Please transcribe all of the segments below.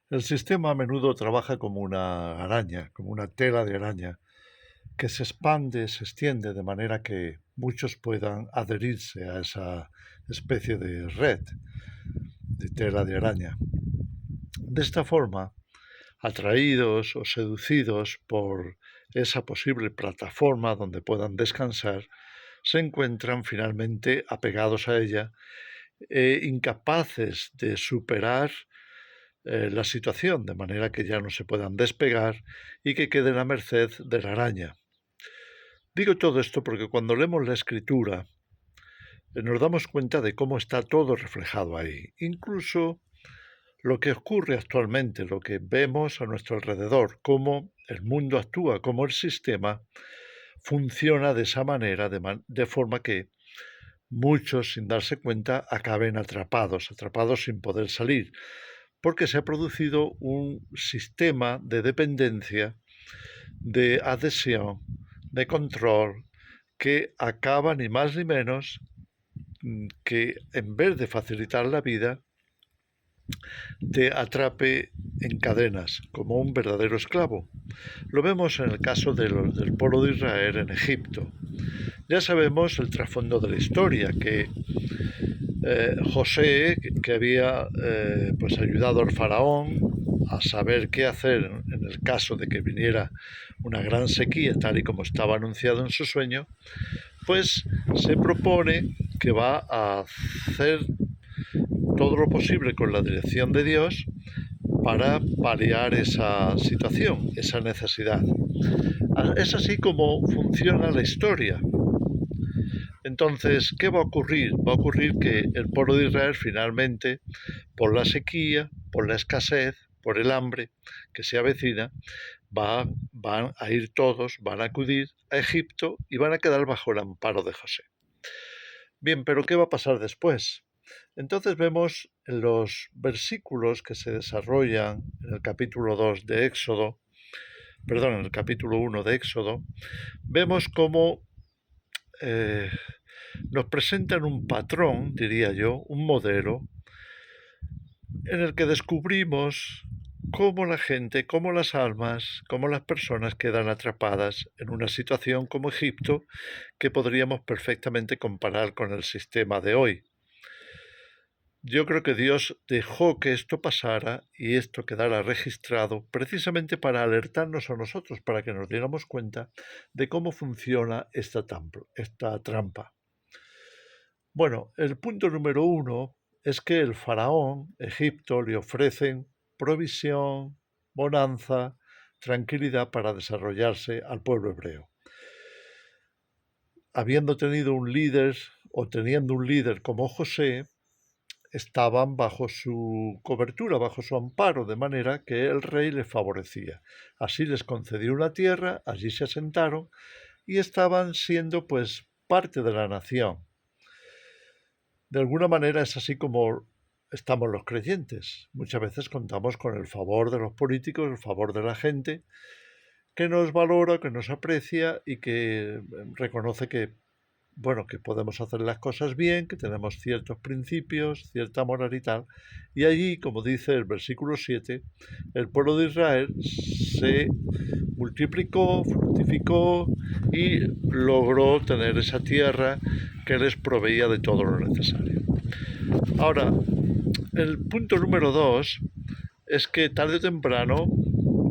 El sistema a menudo trabaja como una araña, como una tela de araña, que se expande, se extiende de manera que muchos puedan adherirse a esa especie de red de tela de araña. De esta forma, atraídos o seducidos por esa posible plataforma donde puedan descansar, se encuentran finalmente apegados a ella e incapaces de superar la situación, de manera que ya no se puedan despegar y que queden a merced de la araña. Digo todo esto porque cuando leemos la escritura nos damos cuenta de cómo está todo reflejado ahí, incluso lo que ocurre actualmente, lo que vemos a nuestro alrededor, cómo el mundo actúa, cómo el sistema funciona de esa manera, de forma que muchos, sin darse cuenta, acaben atrapados sin poder salir, porque se ha producido un sistema de dependencia, de adhesión, de control, que acaba ni más ni menos que en vez de facilitar la vida, te atrape en cadenas como un verdadero esclavo. Lo vemos en el caso del pueblo de Israel en Egipto. Ya sabemos el trasfondo de la historia, que José, que había pues ayudado al faraón a saber qué hacer en el caso de que viniera una gran sequía, tal y como estaba anunciado en su sueño, pues se propone que va a hacer todo lo posible con la dirección de Dios para paliar esa situación, esa necesidad. Es así como funciona la historia. Entonces, ¿qué va a ocurrir? Va a ocurrir que el pueblo de Israel finalmente, por la sequía, por la escasez, por el hambre que se avecina, van a ir todos, van a acudir a Egipto y van a quedar bajo el amparo de José. Bien, pero ¿qué va a pasar después? Entonces vemos en los versículos que se desarrollan en el capítulo 2 de Éxodo, perdón, en el capítulo 1 de Éxodo, vemos cómo nos presentan un patrón, diría yo, un modelo, en el que descubrimos cómo la gente, cómo las almas, cómo las personas quedan atrapadas en una situación como Egipto que podríamos perfectamente comparar con el sistema de hoy. Yo creo que Dios dejó que esto pasara y esto quedara registrado precisamente para alertarnos a nosotros, para que nos diéramos cuenta de cómo funciona esta trampa. Bueno, el punto número 1 es que el faraón, Egipto, le ofrecen provisión, bonanza, tranquilidad para desarrollarse al pueblo hebreo. Habiendo tenido un líder o teniendo un líder como José, estaban bajo su cobertura, bajo su amparo, de manera que el rey les favorecía. Así les concedió una tierra, allí se asentaron y estaban siendo pues parte de la nación. De alguna manera es así como estamos los creyentes. Muchas veces contamos con el favor de los políticos, el favor de la gente, que nos valora, que nos aprecia y que reconoce que, bueno, que podemos hacer las cosas bien, que tenemos ciertos principios, cierta moral y tal. Y allí, como dice el versículo 7, el pueblo de Israel se multiplicó, fructificó y logró tener esa tierra que les proveía de todo lo necesario. Ahora, el punto número 2 es que tarde o temprano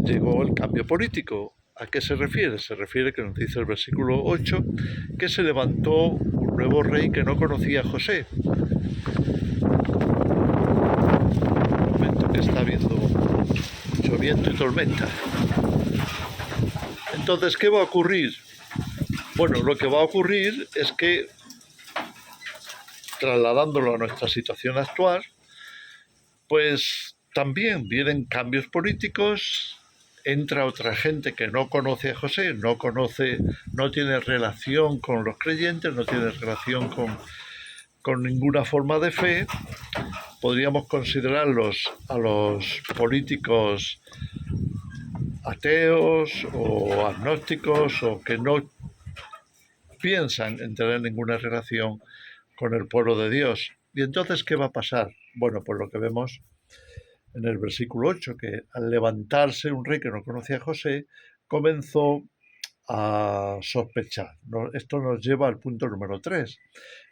llegó el cambio político. ¿A qué se refiere? Se refiere, que nos dice el versículo 8, que se levantó un nuevo rey que no conocía a José. Un momento, que está habiendo mucho viento y tormenta. Entonces, ¿qué va a ocurrir? Bueno, lo que va a ocurrir es que, trasladándolo a nuestra situación actual, pues también vienen cambios políticos, entra otra gente que no conoce a José, no tiene relación con los creyentes, no tiene relación con ninguna forma de fe. Podríamos considerarlos a los políticos ateos o agnósticos, o que no piensan en tener ninguna relación con el pueblo de Dios. ¿Y entonces qué va a pasar? Bueno, pues lo que vemos en el versículo 8, que al levantarse un rey que no conocía a José, comenzó a sospechar. Esto nos lleva al punto número 3.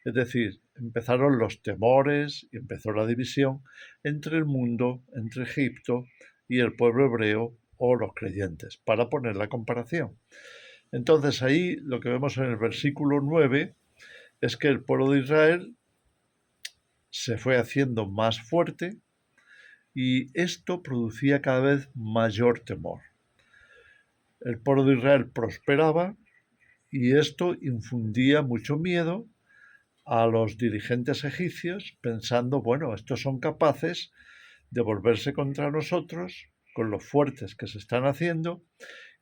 Es decir, empezaron los temores y empezó la división entre el mundo, entre Egipto y el pueblo hebreo o los creyentes, para poner la comparación. Entonces ahí lo que vemos en el versículo 9 es que el pueblo de Israel se fue haciendo más fuerte y esto producía cada vez mayor temor. El pueblo de Israel prosperaba y esto infundía mucho miedo a los dirigentes egipcios, pensando, bueno, estos son capaces de volverse contra nosotros con los fuertes que se están haciendo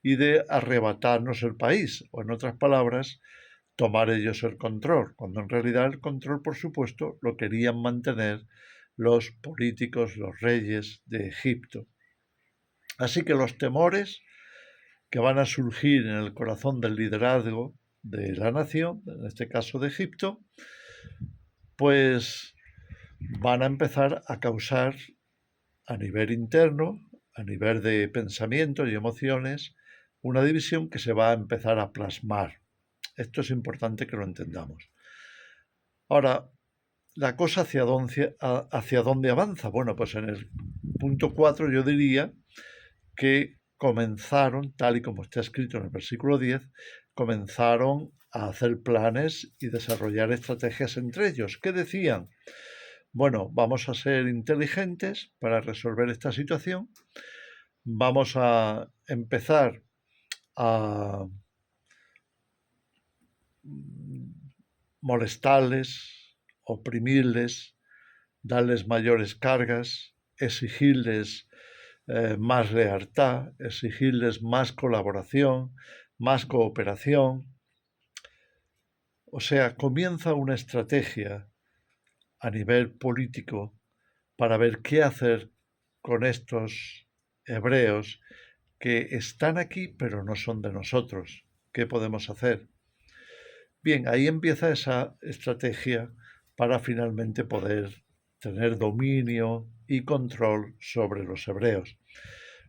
y de arrebatarnos el país, o en otras palabras, tomar ellos el control, cuando en realidad el control, por supuesto, lo querían mantener los políticos, los reyes de Egipto. Así que los temores que van a surgir en el corazón del liderazgo de la nación, en este caso de Egipto, pues van a empezar a causar a nivel interno, a nivel de pensamientos y emociones, una división que se va a empezar a plasmar. Esto es importante que lo entendamos. Ahora, ¿la cosa hacia dónde avanza? Bueno, pues en el punto 4 yo diría que comenzaron, tal y como está escrito en el versículo 10, comenzaron a hacer planes y desarrollar estrategias entre ellos. ¿Qué decían? Bueno, vamos a ser inteligentes para resolver esta situación, vamos a empezar a molestarles, oprimirles, darles mayores cargas, exigirles más lealtad, exigirles más colaboración, más cooperación. O sea, comienza una estrategia a nivel político para ver qué hacer con estos hebreos que están aquí pero no son de nosotros. ¿Qué podemos hacer? Bien, ahí empieza esa estrategia para finalmente poder tener dominio y control sobre los hebreos.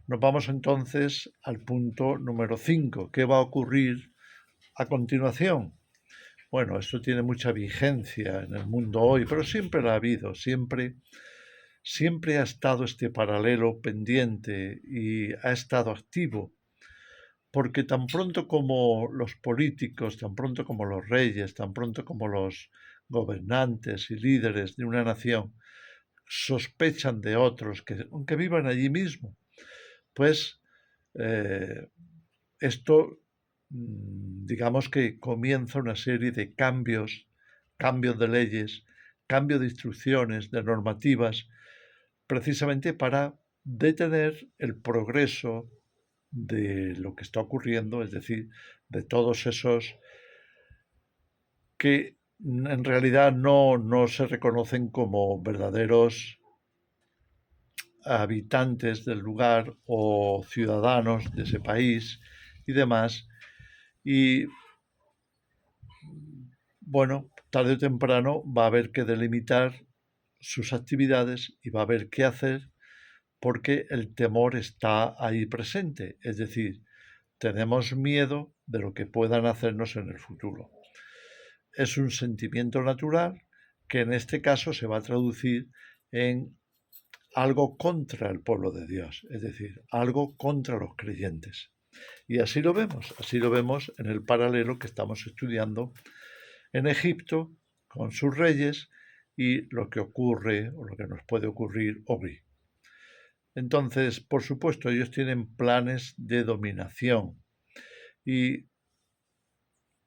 Nos vamos entonces al punto número 5. ¿Qué va a ocurrir a continuación? Bueno, esto tiene mucha vigencia en el mundo hoy, pero siempre la ha habido, siempre ha estado este paralelo pendiente y ha estado activo, porque tan pronto como los políticos, tan pronto como los reyes, tan pronto como los gobernantes y líderes de una nación sospechan de otros, que aunque vivan allí mismo, pues esto, digamos que comienza una serie de cambios de leyes, cambio de instrucciones, de normativas, precisamente para detener el progreso de lo que está ocurriendo, es decir, de todos esos que en realidad no se reconocen como verdaderos habitantes del lugar o ciudadanos de ese país y demás. Y bueno, tarde o temprano va a haber que delimitar sus actividades y va a haber qué hacer porque el temor está ahí presente. Es decir, tenemos miedo de lo que puedan hacernos en el futuro. Es un sentimiento natural que en este caso se va a traducir en algo contra el pueblo de Dios, es decir, algo contra los creyentes. Y así lo vemos en el paralelo que estamos estudiando en Egipto con sus reyes y lo que ocurre o lo que nos puede ocurrir hoy. Entonces, por supuesto, ellos tienen planes de dominación. ¿Y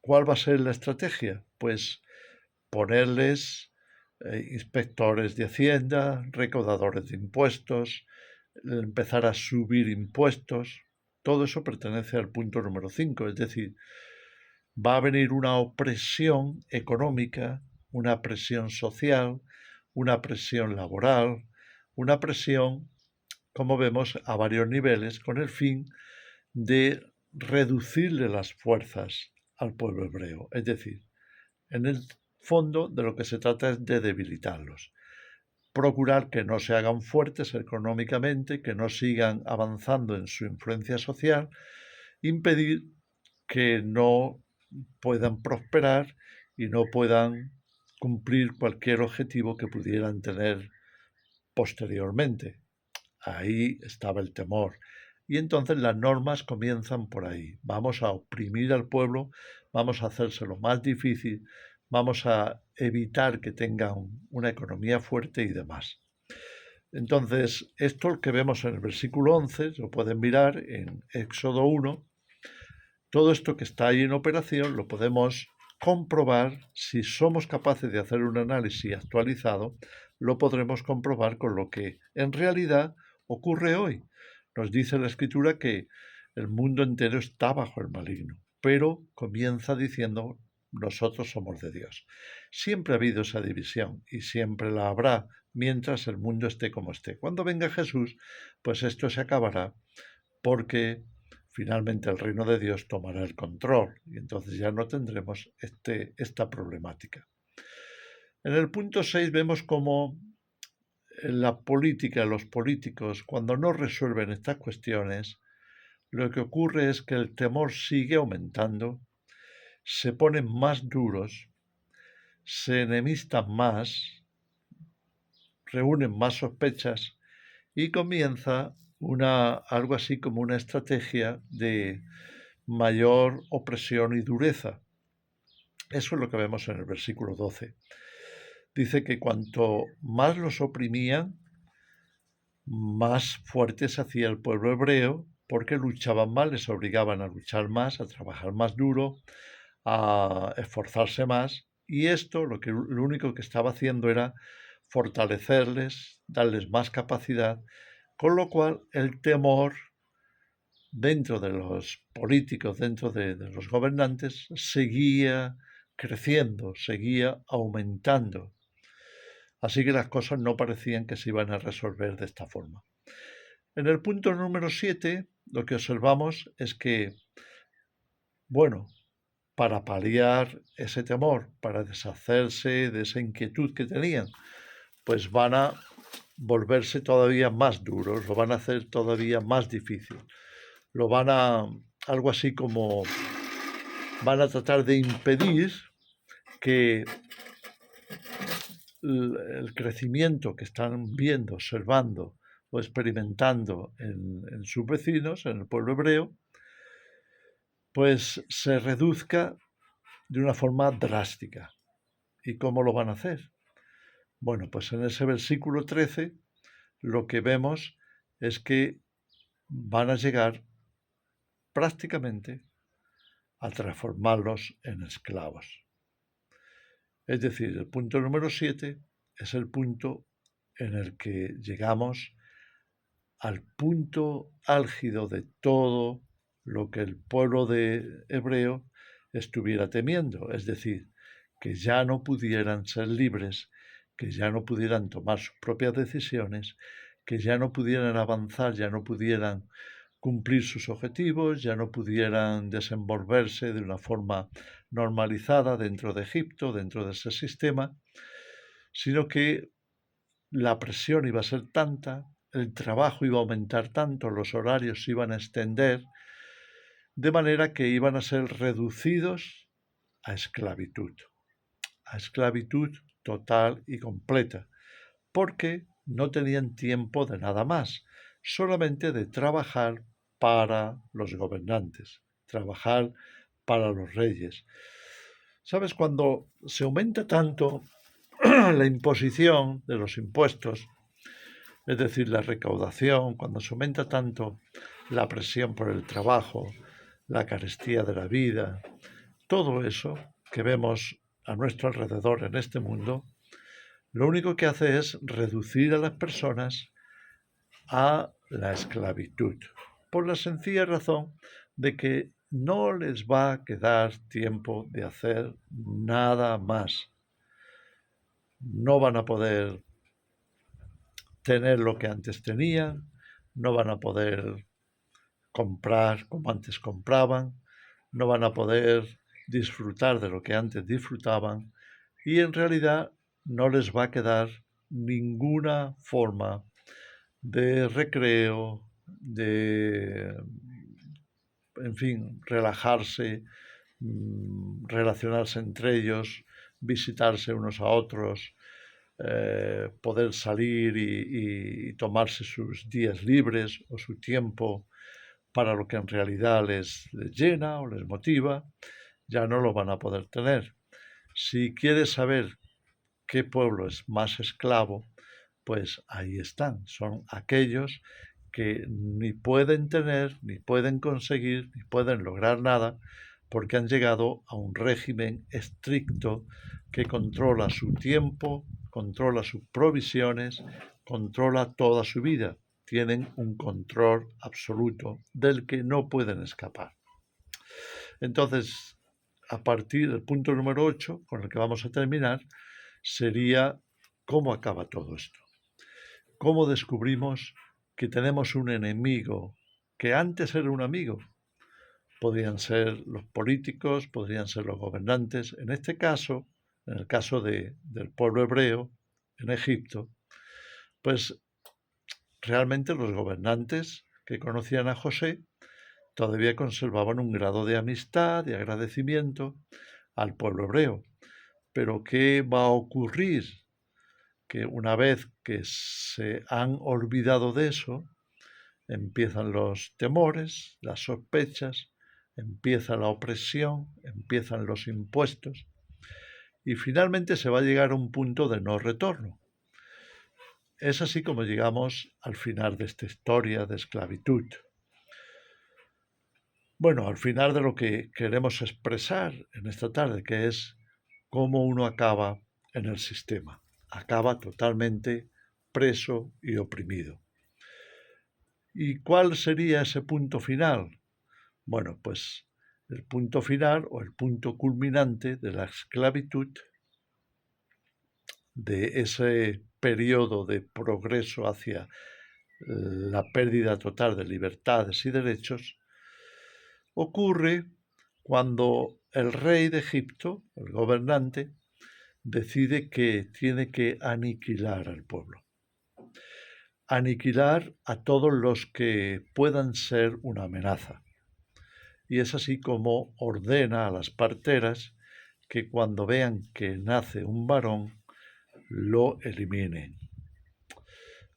cuál va a ser la estrategia? Pues ponerles inspectores de Hacienda, recaudadores de impuestos, empezar a subir impuestos. Todo eso pertenece al punto número 5, es decir, va a venir una opresión económica, una presión social, una presión laboral, una presión, como vemos, a varios niveles, con el fin de reducirle las fuerzas al pueblo hebreo. Es decir, en el fondo de lo que se trata es de debilitarlos. procurar que no se hagan fuertes económicamente, que no sigan avanzando en su influencia social, impedir que no puedan prosperar y no puedan cumplir cualquier objetivo que pudieran tener posteriormente. Ahí estaba el temor. Y entonces las normas comienzan por ahí. Vamos a oprimir al pueblo, vamos a hacérselo más difícil, vamos a evitar que tengan una economía fuerte y demás. Entonces, esto que vemos en el versículo 11, lo pueden mirar en Éxodo 1, todo esto que está ahí en operación lo podemos comprobar. Si somos capaces de hacer un análisis actualizado, lo podremos comprobar con lo que en realidad ocurre hoy. Nos dice la Escritura que el mundo entero está bajo el maligno, pero comienza diciendo: nosotros somos de Dios. Siempre ha habido esa división y siempre la habrá mientras el mundo esté como esté. Cuando venga Jesús, pues esto se acabará, porque finalmente el reino de Dios tomará el control y entonces ya no tendremos esta problemática. En el punto 6 vemos cómo la política, los políticos, cuando no resuelven estas cuestiones, lo que ocurre es que el temor sigue aumentando, se ponen más duros, se enemistan más, reúnen más sospechas y comienza algo así como una estrategia de mayor opresión y dureza. Eso es lo que vemos en el versículo 12. Dice que cuanto más los oprimían, más fuerte se hacía el pueblo hebreo, porque luchaban más, les obligaban a luchar más, a trabajar más duro, a esforzarse más, y esto lo único que estaba haciendo era fortalecerles, darles más capacidad, con lo cual el temor dentro de los políticos, dentro de los gobernantes, seguía creciendo, seguía aumentando. Así que las cosas no parecían que se iban a resolver de esta forma. En el punto número 7, lo que observamos es que, bueno, para paliar ese temor, para deshacerse de esa inquietud que tenían, pues van a volverse todavía más duros, lo van a hacer todavía más difícil. Lo van a, algo así como, van a tratar de impedir que el crecimiento que están viendo, observando o experimentando en sus vecinos, en el pueblo hebreo, pues se reduzca de una forma drástica. ¿Y cómo lo van a hacer? Bueno, pues en ese versículo 13 lo que vemos es que van a llegar prácticamente a transformarlos en esclavos. Es decir, el punto número 7 es el punto en el que llegamos al punto álgido de todo lo que el pueblo de hebreo estuviera temiendo, es decir, que ya no pudieran ser libres, que ya no pudieran tomar sus propias decisiones, que ya no pudieran avanzar, ya no pudieran cumplir sus objetivos, ya no pudieran desenvolverse de una forma normalizada dentro de Egipto, dentro de ese sistema, sino que la presión iba a ser tanta, el trabajo iba a aumentar tanto, los horarios se iban a extender, de manera que iban a ser reducidos a esclavitud total y completa, porque no tenían tiempo de nada más, solamente de trabajar para los gobernantes, trabajar para los reyes. ¿Sabes? Cuando se aumenta tanto la imposición de los impuestos, es decir, la recaudación, cuando se aumenta tanto la presión por el trabajo, la carestía de la vida, todo eso que vemos a nuestro alrededor en este mundo, lo único que hace es reducir a las personas a la esclavitud, por la sencilla razón de que no les va a quedar tiempo de hacer nada más. No van a poder tener lo que antes tenían, no van a poder comprar como antes compraban, no van a poder disfrutar de lo que antes disfrutaban y en realidad no les va a quedar ninguna forma de recreo, de, en fin, relajarse, relacionarse entre ellos, visitarse unos a otros, poder salir y tomarse sus días libres o su tiempo para lo que en realidad les llena o les motiva, ya no lo van a poder tener. Si quieres saber qué pueblo es más esclavo, pues ahí están. Son aquellos que ni pueden tener, ni pueden conseguir, ni pueden lograr nada, porque han llegado a un régimen estricto que controla su tiempo, controla sus provisiones, controla toda su vida. Tienen un control absoluto del que no pueden escapar. Entonces, a partir del punto número 8, con el que vamos a terminar, sería cómo acaba todo esto. Cómo descubrimos que tenemos un enemigo que antes era un amigo. Podrían ser los políticos, podrían ser los gobernantes. En este caso, en el caso del pueblo hebreo en Egipto, pues realmente los gobernantes que conocían a José todavía conservaban un grado de amistad, de agradecimiento al pueblo hebreo. Pero ¿qué va a ocurrir? Que una vez que se han olvidado de eso, empiezan los temores, las sospechas, empieza la opresión, empiezan los impuestos y finalmente se va a llegar a un punto de no retorno. Es así como llegamos al final de esta historia de esclavitud. Bueno, al final de lo que queremos expresar en esta tarde, que es cómo uno acaba en el sistema. Acaba totalmente preso y oprimido. ¿Y cuál sería ese punto final? Bueno, pues el punto final o el punto culminante de la esclavitud, de ese periodo de progreso hacia la pérdida total de libertades y derechos, ocurre cuando el rey de Egipto, el gobernante, decide que tiene que aniquilar al pueblo. Aniquilar a todos los que puedan ser una amenaza. Y es así como ordena a las parteras que cuando vean que nace un varón, lo eliminen.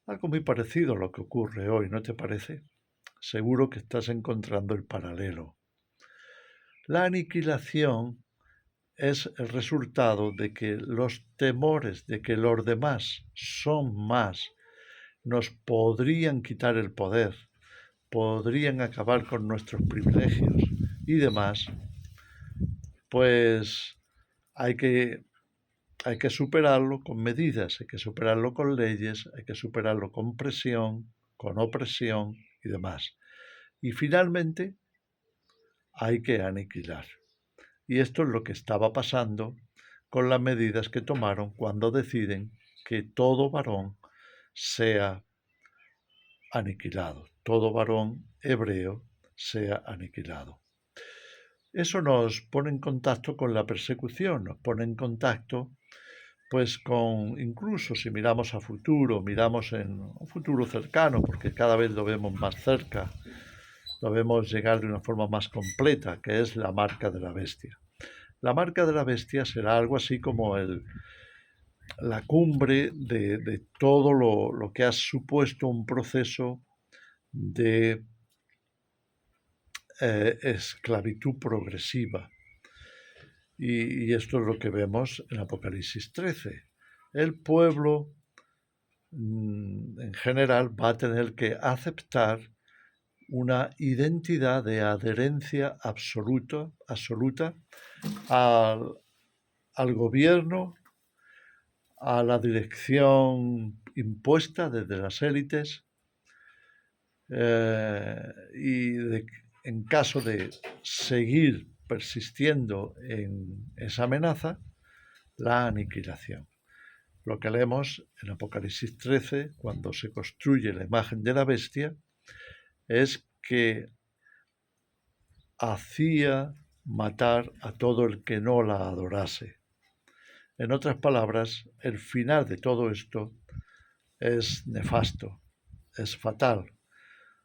Algo muy parecido a lo que ocurre hoy, ¿no te parece? Seguro que estás encontrando el paralelo. La aniquilación es el resultado de que los temores de que los demás son más nos podrían quitar el poder, podrían acabar con nuestros privilegios y demás, pues hay que superarlo con medidas, hay que superarlo con leyes, hay que superarlo con presión, con opresión y demás. Y finalmente hay que aniquilar. Y esto es lo que estaba pasando con las medidas que tomaron cuando deciden que todo varón sea aniquilado, todo varón hebreo sea aniquilado. Eso nos pone en contacto con la persecución, nos pone en contacto pues con, incluso si miramos a futuro, miramos en un futuro cercano, porque cada vez lo vemos más cerca, lo vemos llegar de una forma más completa, que es la marca de la bestia. La marca de la bestia será algo así como la cumbre de todo lo que ha supuesto un proceso de esclavitud progresiva. Y esto es lo que vemos en Apocalipsis 13. El pueblo en general va a tener que aceptar una identidad de adherencia absoluta al gobierno, a la dirección impuesta desde las élites en caso de seguir persistiendo en esa amenaza, la aniquilación. Lo que leemos en Apocalipsis 13, cuando se construye la imagen de la bestia, es que hacía matar a todo el que no la adorase. En otras palabras, el final de todo esto es nefasto, es fatal.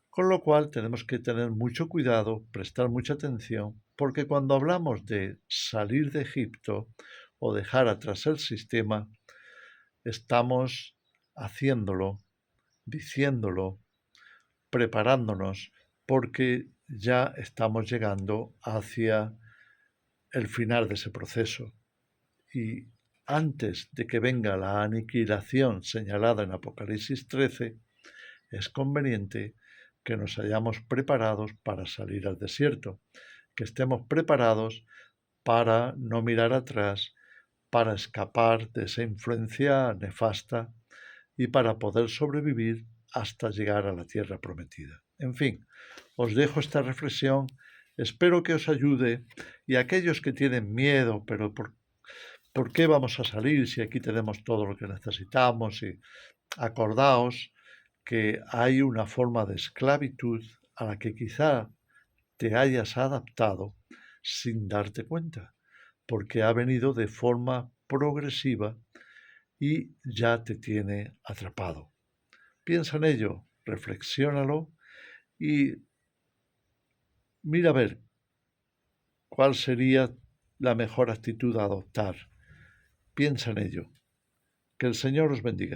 Con lo cual tenemos que tener mucho cuidado, prestar mucha atención, porque cuando hablamos de salir de Egipto o dejar atrás el sistema, estamos haciéndolo, diciéndolo, preparándonos, porque ya estamos llegando hacia el final de ese proceso. Y antes de que venga la aniquilación señalada en Apocalipsis 13, es conveniente que nos hayamos preparados para salir al desierto, que estemos preparados para no mirar atrás, para escapar de esa influencia nefasta y para poder sobrevivir hasta llegar a la tierra prometida. En fin, os dejo esta reflexión, espero que os ayude, y aquellos que tienen miedo, pero ¿por qué vamos a salir si aquí tenemos todo lo que necesitamos? Y acordaos que hay una forma de esclavitud a la que quizá te hayas adaptado sin darte cuenta, porque ha venido de forma progresiva y ya te tiene atrapado. Piensa en ello, reflexiónalo y mira a ver cuál sería la mejor actitud a adoptar. Piensa en ello. Que el Señor os bendiga.